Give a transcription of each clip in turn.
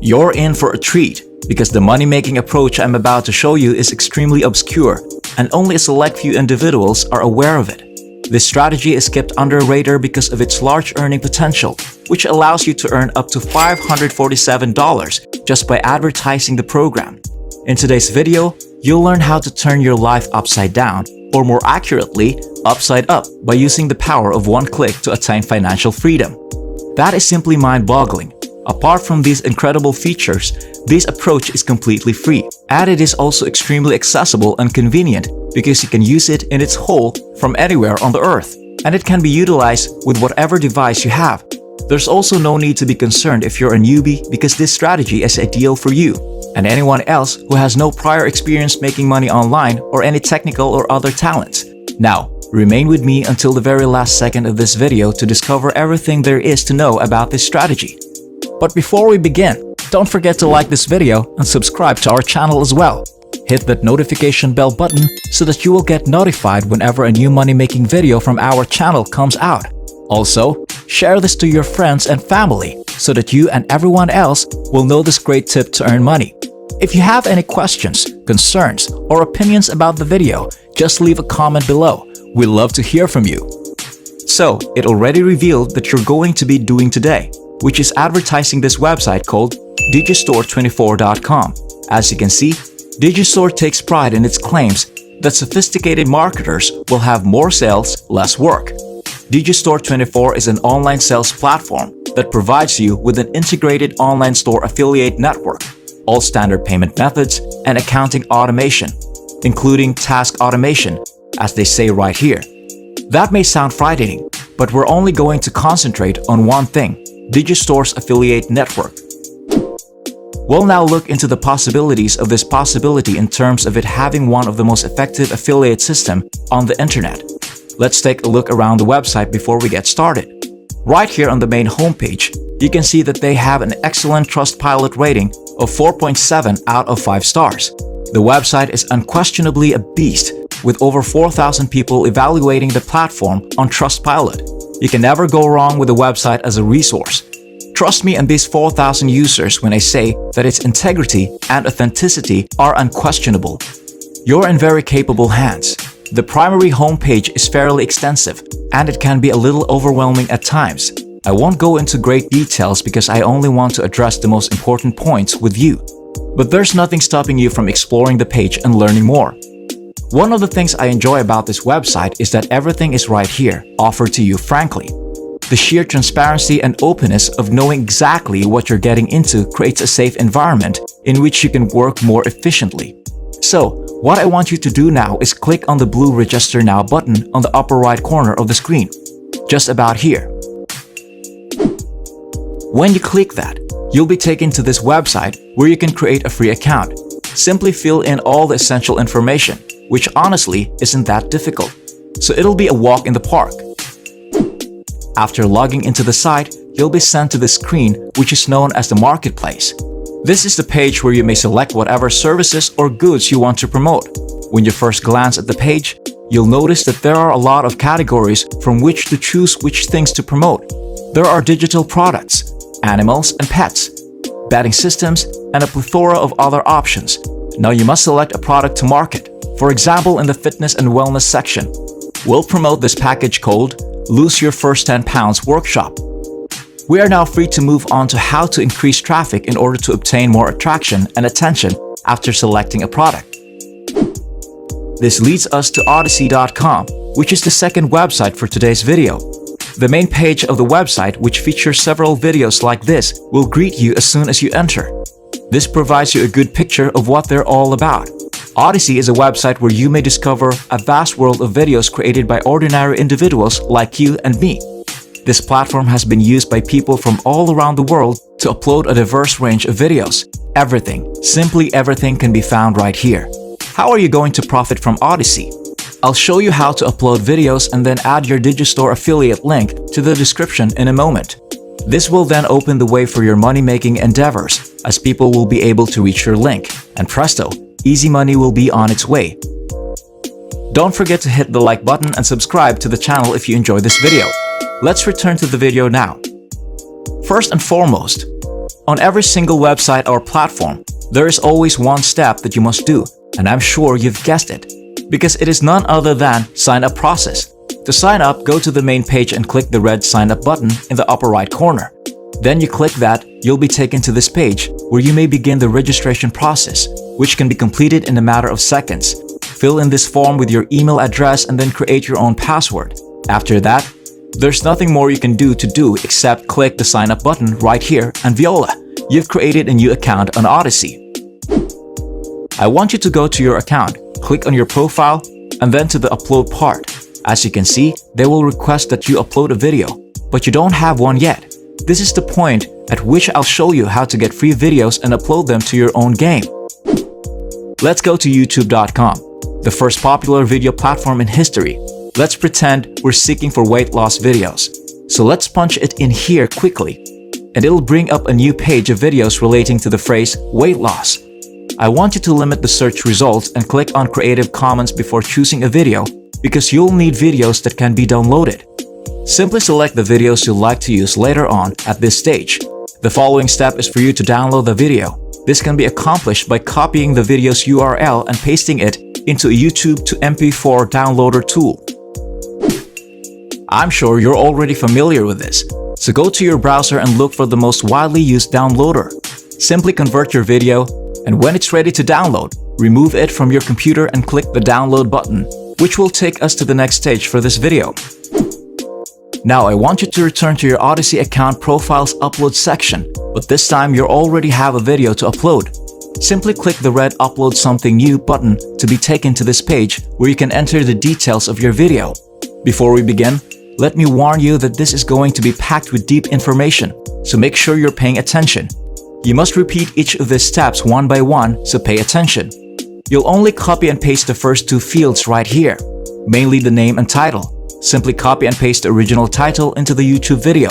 You're in for a treat because the money-making approach I'm about to show you is extremely obscure and only a select few individuals are aware of it. This strategy is kept under a radar because of its large earning potential, which allows you to earn up to $547 just by advertising the program. In today's video, you'll learn how to turn your life upside down, or more accurately, upside up, by using the power of one click to attain financial freedom. That is simply mind-boggling. Apart from these incredible features, this approach is completely free, and it is also extremely accessible and convenient because you can use it in its whole from anywhere on the earth, and it can be utilized with whatever device you have. There's also no need to be concerned if you're a newbie because this strategy is ideal for you and anyone else who has no prior experience making money online or any technical or other talents. Now, remain with me until the very last second of this video to discover everything there is to know about this strategy. But before we begin, don't forget to like this video and subscribe to our channel as well. Hit that notification bell button so that you will get notified whenever a new money-making video from our channel comes out. Also, share this to your friends and family so that you and everyone else will know this great tip to earn money. If you have any questions, concerns, or opinions about the video, just leave a comment below. We'd love to hear from you. So, it already revealed that you're going to be doing today, which is advertising this website called Digistore24.com. As you can see, Digistore takes pride in its claims that sophisticated marketers will have more sales, less work. Digistore24 is an online sales platform that provides you with an integrated online store affiliate network, all standard payment methods, and accounting automation, including task automation, as they say right here. That may sound frightening, but we're only going to concentrate on one thing: Digistore's affiliate network. We'll now look into the possibilities of this possibility in terms of it having one of the most effective affiliate system on the internet. Let's take a look around the website before we get started. Right here on the main homepage, you can see that they have an excellent Trustpilot rating of 4.7 out of 5 stars. The website is unquestionably a beast, with over 4,000 people evaluating the platform on Trustpilot. You can never go wrong with a website as a resource. Trust me and these 4,000 users when I say that its integrity and authenticity are unquestionable. You're in very capable hands. The primary homepage is fairly extensive, and it can be a little overwhelming at times. I won't go into great details because I only want to address the most important points with you. But there's nothing stopping you from exploring the page and learning more. One of the things I enjoy about this website is that everything is right here, offered to you frankly. The sheer transparency and openness of knowing exactly what you're getting into creates a safe environment in which you can work more efficiently. So, what I want you to do now is click on the blue Register Now button on the upper right corner of the screen, just about here. When you click that, you'll be taken to this website where you can create a free account. Simply fill in all the essential information, which honestly isn't that difficult, so it'll be a walk in the park. After logging into the site, you'll be sent to the screen which is known as the Marketplace. This is the page where you may select whatever services or goods you want to promote. When you first glance at the page, you'll notice that there are a lot of categories from which to choose which things to promote. There are digital products, animals and pets, betting systems, and a plethora of other options. Now you must select a product to market. For example, in the fitness and wellness section, we'll promote this package called Lose Your First 10 Pounds Workshop. We are now free to move on to how to increase traffic in order to obtain more attraction and attention after selecting a product. This leads us to Odyssey.com, which is the second website for today's video. The main page of the website, which features several videos like this, will greet you as soon as you enter. This provides you a good picture of what they're all about. Odyssey is a website where you may discover a vast world of videos created by ordinary individuals like you and me. This platform has been used by people from all around the world to upload a diverse range of videos. Everything, simply everything, can be found right here. How are you going to profit from Odyssey? I'll show you how to upload videos and then add your Digistore affiliate link to the description in a moment. This will then open the way for your money-making endeavors, as people will be able to reach your link, and presto, easy money will be on its way. Don't forget to hit the like button and subscribe to the channel if you enjoyed this video. Let's return to the video now. First and foremost, On every single website or platform, there is always one step that you must do, and I'm sure you've guessed it, because it is none other than sign up process. To sign up, go to the main page and click the red sign up button in the upper right corner. Then you click that, you'll be taken to this page where you may begin the registration process, which can be completed in a matter of seconds. Fill in this form with your email address and then create your own password. After that, there's nothing more you can do except click the sign up button right here, and voila, you've created a new account on Odyssey. I want you to go to your account, click on your profile, and then to the upload part. As you can see, they will request that you upload a video, but you don't have one yet. This is the point at which I'll show you how to get free videos and upload them to your own game. Let's go to youtube.com, the first popular video platform in history. Let's pretend we're seeking for weight loss videos. So let's punch it in here quickly, and it'll bring up a new page of videos relating to the phrase weight loss. I want you to limit the search results and click on Creative Commons before choosing a video, because you'll need videos that can be downloaded. Simply select the videos you'd like to use later on at this stage. The following step is for you to download the video. This can be accomplished by copying the video's URL and pasting it into a YouTube to MP4 downloader tool. I'm sure you're already familiar with this, so go to your browser and look for the most widely used downloader. Simply convert your video, and when it's ready to download, remove it from your computer and click the download button, which will take us to the next stage for this video. Now I want you to return to your Odyssey account profile's upload section, but this time you already have a video to upload. Simply click the red Upload Something New button to be taken to this page where you can enter the details of your video. Before we begin, let me warn you that this is going to be packed with deep information, so make sure you're paying attention. You must repeat each of these steps one by one, so pay attention. You'll only copy and paste the first two fields right here, mainly the name and title. Simply copy and paste the original title into the YouTube video.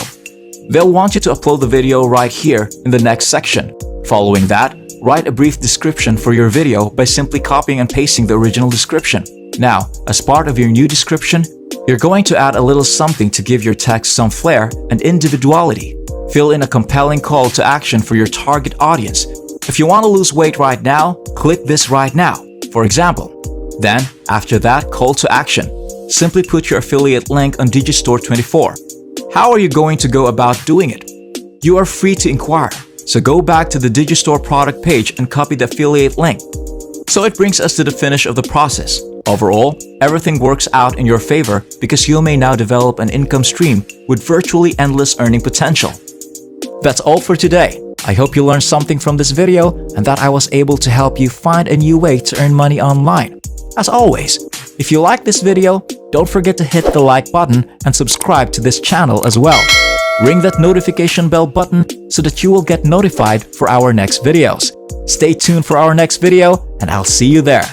They'll want you to upload the video right here in the next section. Following that, write a brief description for your video by simply copying and pasting the original description. Now, as part of your new description, you're going to add a little something to give your text some flair and individuality. Fill in a compelling call to action for your target audience. If you want to lose weight right now, click this right now, for example. Then, after that call to action, simply put your affiliate link on Digistore24. How are you going to go about doing it? You are free to inquire, so go back to the Digistore product page and copy the affiliate link. So it brings us to the finish of the process. Overall, everything works out in your favor because you may now develop an income stream with virtually endless earning potential. That's all for today. I hope you learned something from this video and that I was able to help you find a new way to earn money online. As always, if you like this video, don't forget to hit the like button and subscribe to this channel as well. Ring that notification bell button so that you will get notified for our next videos. Stay tuned for our next video, and I'll see you there.